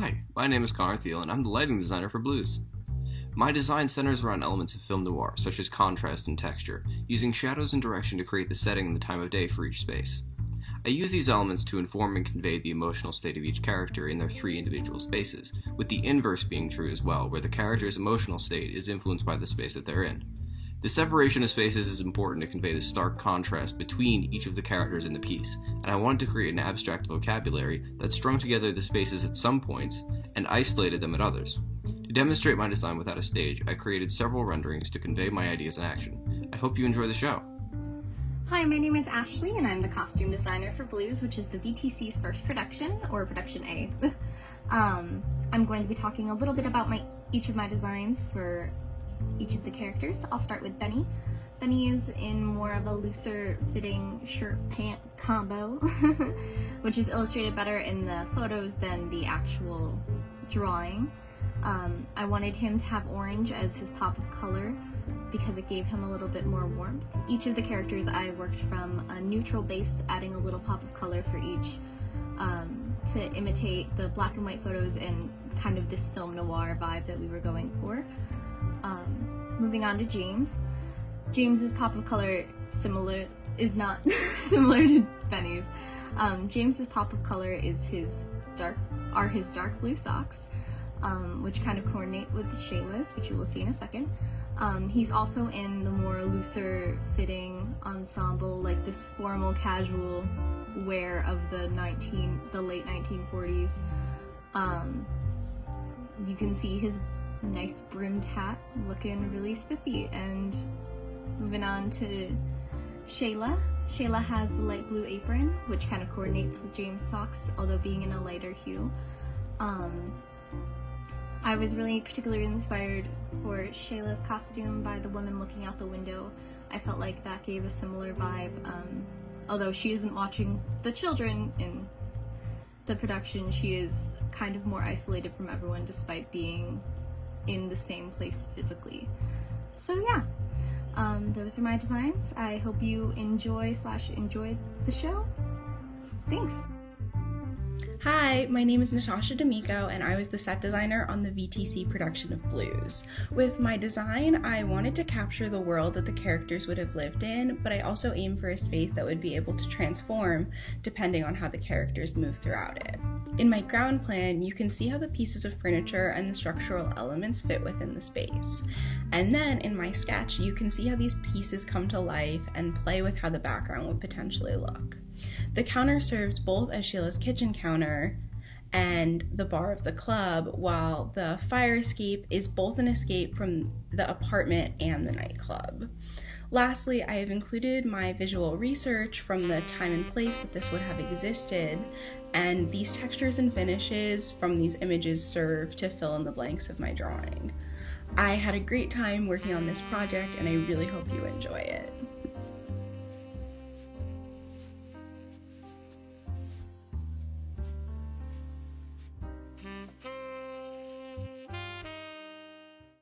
Hi, my name is Conor Thiele, and I'm the lighting designer for Blues. My design centers around elements of film noir, such as contrast and texture, using shadows and direction to create the setting and the time of day for each space. I use these elements to inform and convey the emotional state of each character in their three individual spaces, with the inverse being true as well, where the character's emotional state is influenced by the space that they're in. The separation of spaces is important to convey the stark contrast between each of the characters in the piece, and I wanted to create an abstract vocabulary that strung together the spaces at some points and isolated them at others. To demonstrate my design without a stage, I created several renderings to convey my ideas in action. I hope you enjoy the show. Hi, my name is Ashlie, and I'm the costume designer for Blues, which is the VTC's first production, or Production A. I'm going to be talking a little bit about each of my designs for each of the characters. I'll start with Benny. Benny is in more of a looser fitting shirt-pant combo, which is illustrated better in the photos than the actual drawing. I wanted him to have orange as his pop of color because it gave him a little bit more warmth. Each of the characters I worked from a neutral base, adding a little pop of color for each to imitate the black and white photos and kind of this film noir vibe that we were going for. Moving on to James. James's pop of color is not similar to Benny's. James's pop of color is his dark blue socks, which kind of coordinate with Shayla's, which you will see in a second. He's also in the more looser fitting ensemble, like this formal casual wear of the late 1940s. You can see his nice brimmed hat looking really spiffy. And moving on to Shayla. Shayla has the light blue apron, which kind of coordinates with James' socks, although being in a lighter hue. I was really particularly inspired for Shayla's costume by the woman looking out the window. I felt like that gave a similar vibe, although she isn't watching the children in the production. She is kind of more isolated from everyone despite being in the same place physically. So yeah, those are my designs. I hope you enjoyed the show. Thanks. Hi, my name is Natasha D'Amico, and I was the set designer on the VTC production of Blues. With my design, I wanted to capture the world that the characters would have lived in, but I also aimed for a space that would be able to transform depending on how the characters move throughout it. In my ground plan, you can see how the pieces of furniture and the structural elements fit within the space. And then in my sketch, you can see how these pieces come to life and play with how the background would potentially look. The counter serves both as Sheila's kitchen counter and the bar of the club, while the fire escape is both an escape from the apartment and the nightclub. Lastly, I have included my visual research from the time and place that this would have existed, and these textures and finishes from these images serve to fill in the blanks of my drawing. I had a great time working on this project, and I really hope you enjoy it.